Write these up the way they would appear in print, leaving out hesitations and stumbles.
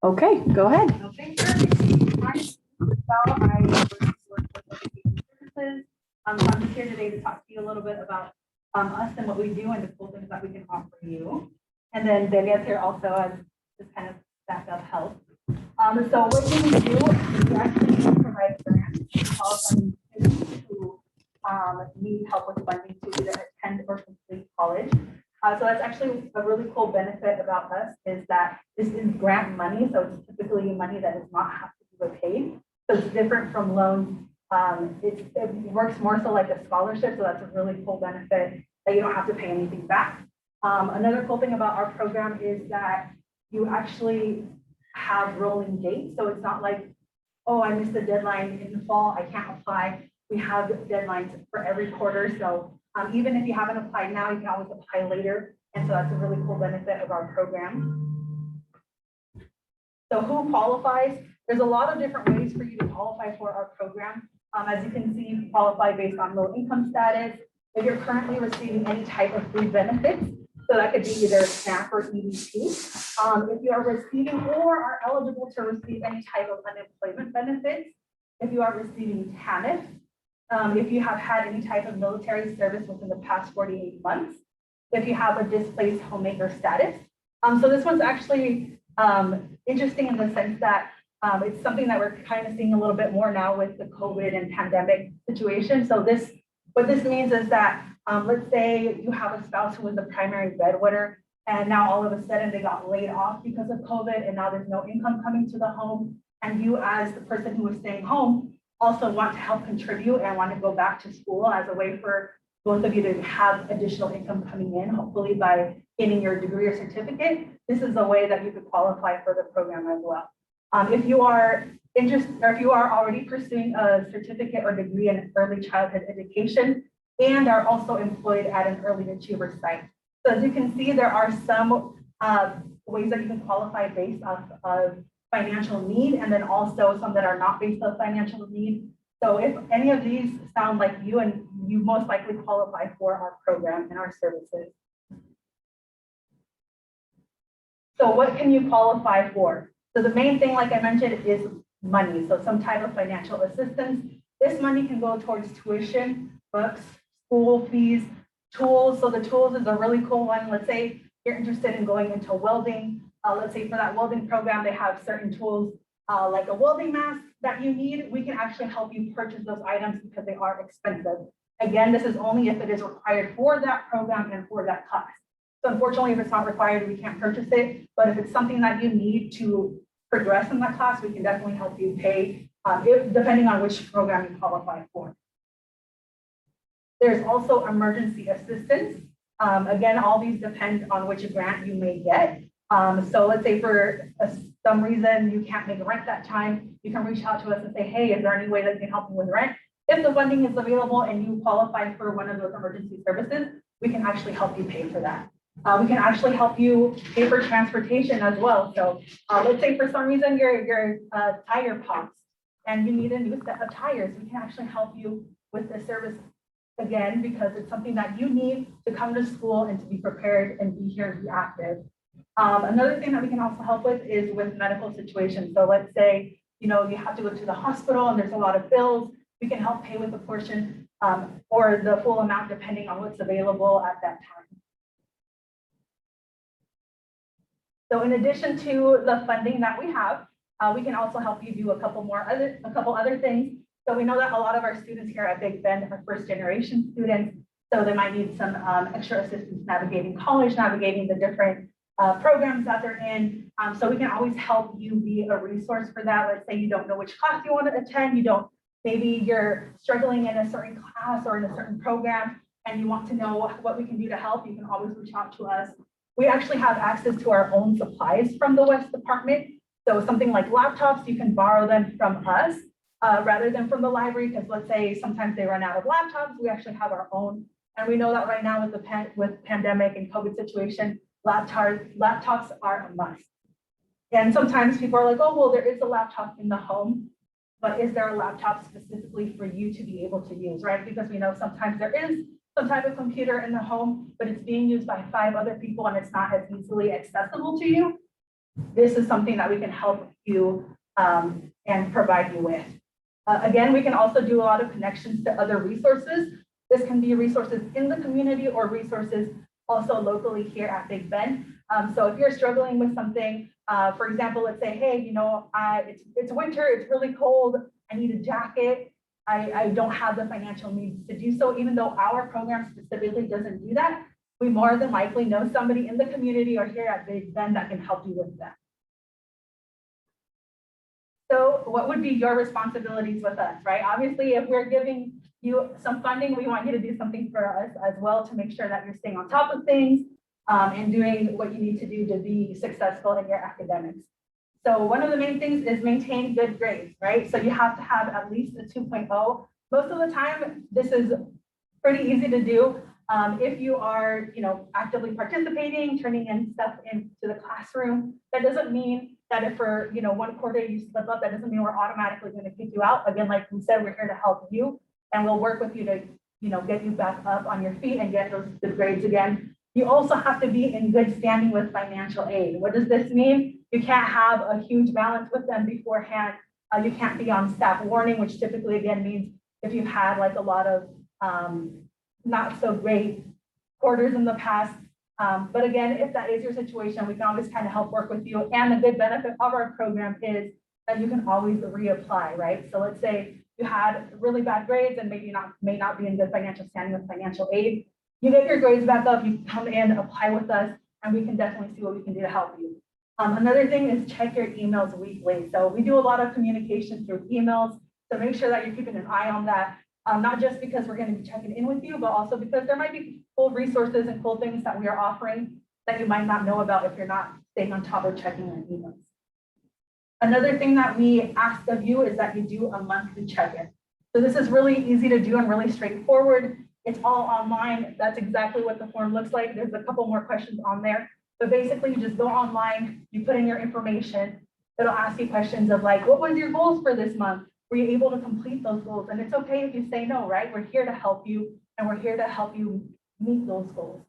Okay, go ahead. Okay, perfect. Hi, Giselle. I work with education services. So I'm just here today to talk to you a little bit about us and what we do and the cool things that we can offer you. And then Delia's here also as just kind of backup help. So what do? We actually provide grants to qualifying students who need help with funding to either attend or complete college. So that's actually a really cool benefit about us is that this is grant money, so it's typically money that does not have to be repaid. So it's different from loans. It works more so like a scholarship, so that's a really cool benefit that you don't have to pay anything back. Another cool thing about our program is that you actually have rolling dates, so it's not like, oh, I missed the deadline in the fall, I can't apply. We have deadlines for every quarter, so even if you haven't applied now, you can always apply later. And so that's a really cool benefit of our program. So who qualifies? There's a lot of different ways for you to qualify for our program. As you can see, you can qualify based on low income status. If you're currently receiving any type of food benefits, so that could be either SNAP or EBT. If you are receiving or are eligible to receive any type of unemployment benefits, if you are receiving TANF, if you have had any type of military service within the past 48 months, if you have a displaced homemaker status. So this one's actually interesting in the sense that it's something that we're kind of seeing a little bit more now with the COVID and pandemic situation. So what this means is that let's say you have a spouse who was the primary breadwinner, and now all of a sudden they got laid off because of COVID, and now there's no income coming to the home. And you, as the person who was staying home, also want to help contribute and want to go back to school as a way for both of you to have additional income coming in, hopefully by getting your degree or certificate. This is a way that you could qualify for the program as well. If you are interested, or if you are already pursuing a certificate or degree in early childhood education and are also employed at an early achiever site. So as you can see, there are some ways that you can qualify based off of financial need, and then also some that are not based on financial need. So if any of these sound like you, and you most likely qualify for our program and our services. So what can you qualify for? So the main thing, like I mentioned, is money. So some type of financial assistance. This money can go towards tuition, books, school fees, tools. So the tools is a really cool one. Let's say you're interested in going into welding. Let's say for that welding program, they have certain tools like a welding mask that you need. We can actually help you purchase those items because they are expensive. Again, this is only if it is required for that program and for that class. So unfortunately, if it's not required, we can't purchase it. But if it's something that you need to progress in that class, we can definitely help you pay, depending on which program you qualify for. There's also emergency assistance. Again, all these depend on which grant you may get. So let's say for some reason you can't make rent that time, you can reach out to us and say, hey, is there any way that you can help me with rent? If the funding is available and you qualify for one of those emergency services, we can actually help you pay for that. We can actually help you pay for transportation as well. So let's say for some reason your tire pops and you need a new set of tires, we can actually help you with the service again, because it's something that you need to come to school and to be prepared and be here and be active. Another thing that we can also help with is with medical situations. So let's say, you have to go to the hospital and there's a lot of bills. We can help pay with a portion or the full amount depending on what's available at that time. So in addition to the funding that we have, we can also help you do a couple other things. So we know that a lot of our students here at Big Bend are first generation students. So they might need some extra assistance navigating college, navigating the different programs that they're in. So we can always help you be a resource for that. Let's say you don't know which class you want to attend. Maybe you're struggling in a certain class or in a certain program and you want to know what we can do to help. You can always reach out to us. We actually have access to our own supplies from the West Department. So something like laptops, you can borrow them from us rather than from the library, because let's say sometimes they run out of laptops. We actually have our own. And we know that right now with the pandemic and COVID situation, laptops are a must. And sometimes people are like, oh, well, there is a laptop in the home, but is there a laptop specifically for you to be able to use, right? Because we know sometimes there is some type of computer in the home, but it's being used by 5 other people and it's not as easily accessible to you. this is something that we can help you and provide you with. Again, we can also do a lot of connections to other resources. This can be resources in the community or resources also locally here at Big Bend. So if you're struggling with something, for example, let's say, hey, you know, it's winter, it's really cold, I need a jacket. I don't have the financial means to do so, even though our program specifically doesn't do that. We more than likely know somebody in the community or here at Big Bend that can help you with that. So what would be your responsibilities with us, right? Obviously, if we're giving you some funding, we want you to do something for us as well to make sure that you're staying on top of things and doing what you need to do to be successful in your academics. So one of the main things is maintain good grades, right? So you have to have at least a 2.0. Most of the time, this is pretty easy to do. If you are, you know, actively participating, turning in stuff into the classroom, that doesn't mean that if for, you know, one quarter you slip up, that doesn't mean we're automatically going to kick you out. Again, like we said, we're here to help you and we'll work with you to, you know, get you back up on your feet and get those good grades again. You also have to be in good standing with financial aid. What does this mean? You can't have a huge balance with them beforehand. You can't be on staff warning, which typically again means if you've had like a lot of not so great quarters in the past. But again, if that is your situation, we can always kind of help work with you. And the good benefit of our program is that you can always reapply, right? So let's say you had really bad grades and maybe may not be in good financial standing with financial aid. You get your grades back up, you come in, apply with us, and we can definitely see what we can do to help you. Another thing is check your emails weekly. So we do a lot of communication through emails. So make sure that you're keeping an eye on that. Not just because we're going to be checking in with you, but also because there might be cool resources and cool things that we are offering that you might not know about if you're not staying on top of checking your emails. Another thing that we ask of you is that you do a monthly check-in. So this is really easy to do and really straightforward. It's all online. That's exactly what the form looks like. There's a couple more questions on there, but basically you just go online, you put in your information. It'll ask you questions of like, what was your goals for this month? Were you able to complete those goals? And it's okay if you say no, right? We're here to help you and we're here to help you meet those goals.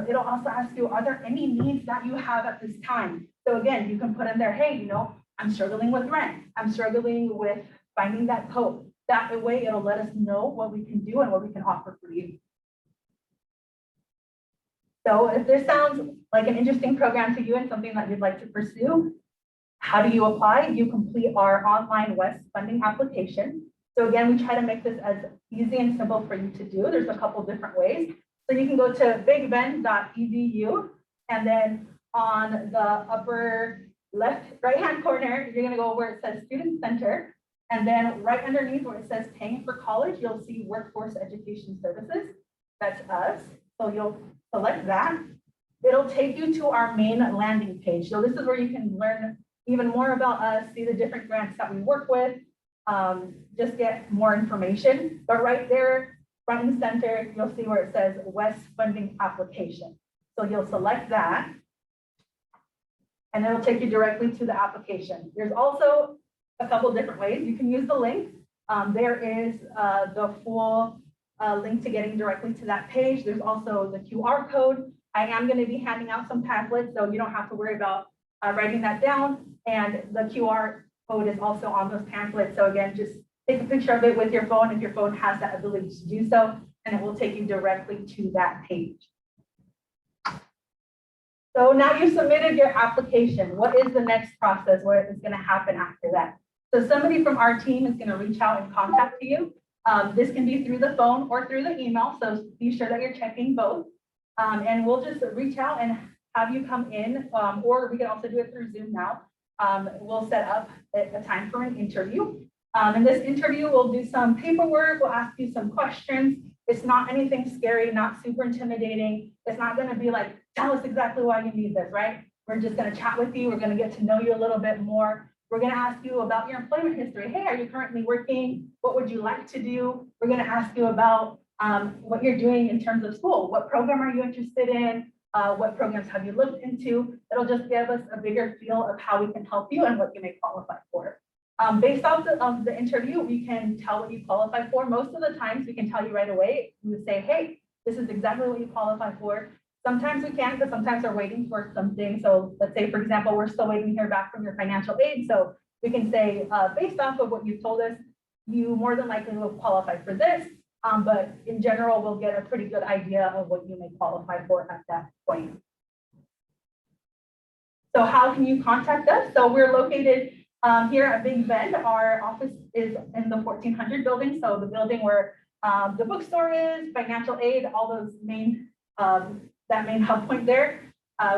It'll also ask you, are there any needs that you have at this time? So again, you can put in there, hey, you know, I'm struggling with rent. I'm struggling with finding that coat. That way it'll let us know what we can do and what we can offer for you. So if this sounds like an interesting program to you and something that you'd like to pursue, how do you apply? You complete our online WES funding application. So again, we try to make this as easy and simple for you to do. There's a couple different ways. So you can go to bigbend.edu and then on the upper right-hand corner, you're gonna go where it says Student Center. And then right underneath where it says Paying for College, you'll see Workforce Education Services. That's us. So you'll select that. It'll take you to our main landing page. So this is where you can learn even more about us, see the different grants that we work with, just get more information. But right there, front and center, you'll see where it says WES funding application. So you'll select that and it'll take you directly to the application. There's also a couple different ways. You can use the link. There is the full link to getting directly to that page. There's also the QR code. I am going to be handing out some pamphlets, so you don't have to worry about writing that down. And the QR code is also on those pamphlets. So again, just take a picture of it with your phone if your phone has that ability to do so, and it will take you directly to that page. So now you submitted your application. What is the next process? What is going to happen after that? So somebody from our team is going to reach out and contact you. This can be through the phone or through the email. So be sure that you're checking both. And we'll just reach out and have you come in, or we can also do it through Zoom now. We'll set up a time for an interview. In this interview, we'll do some paperwork. We'll ask you some questions. It's not anything scary, not super intimidating. It's not going to be like, tell us exactly why you need this, right? We're just going to chat with you. We're going to get to know you a little bit more. We're going to ask you about your employment history. Hey, are you currently working? What would you like to do? We're going to ask you about what you're doing in terms of school. What program are you interested in? What programs have you looked into? It'll just give us a bigger feel of how we can help you and what you may qualify for. Based off of the interview, we can tell what you qualify for. Most of the times we can tell you right away. We would say, hey, this is exactly what you qualify for. Sometimes we can, but sometimes we're waiting for something. So let's say, for example, we're still waiting to hear back from your financial aid. So we can say, based off of what you've told us, you more than likely will qualify for this. But in general, we'll get a pretty good idea of what you may qualify for at that point. So how can you contact us? So we're located here at Big Bend. Our office is in the 1400 building. So the building where the bookstore is, financial aid, all those main, that main hub point there.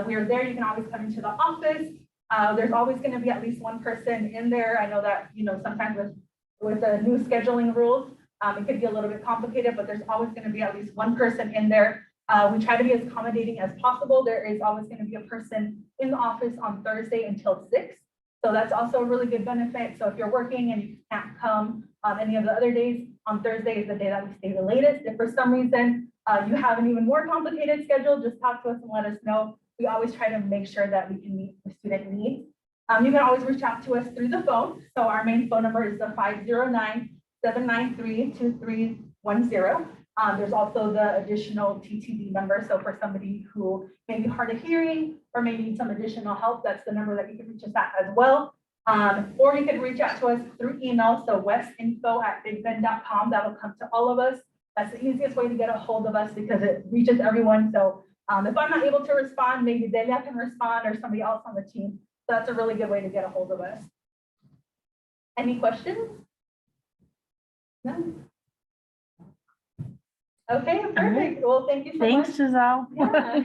We're there. You can always come into the office. There's always going to be at least one person in there. I know that, you know, sometimes with the new scheduling rules, it could be a little bit complicated, but there's always going to be at least one person in there. We try to be as accommodating as possible. There is always going to be a person in the office on Thursday until 6. So that's also a really good benefit. So if you're working and you can't come any of the other days, on Thursday is the day that we stay the latest. If for some reason you have an even more complicated schedule, just talk to us and let us know. We always try to make sure that we can meet the student needs. You can always reach out to us through the phone. So our main phone number is the 509-793-2310. There's also the additional TTD number. So for somebody who may be hard of hearing or may need some additional help, that's the number that you can reach us at as well. Or you can reach out to us through email. So westinfo@bigbend.com. That'll come to all of us. That's the easiest way to get a hold of us because it reaches everyone. So if I'm not able to respond, maybe Delia can respond or somebody else on the team. So that's a really good way to get a hold of us. Any questions? No? Okay, perfect. Well, thank you so much. Thanks, Giselle. Yeah.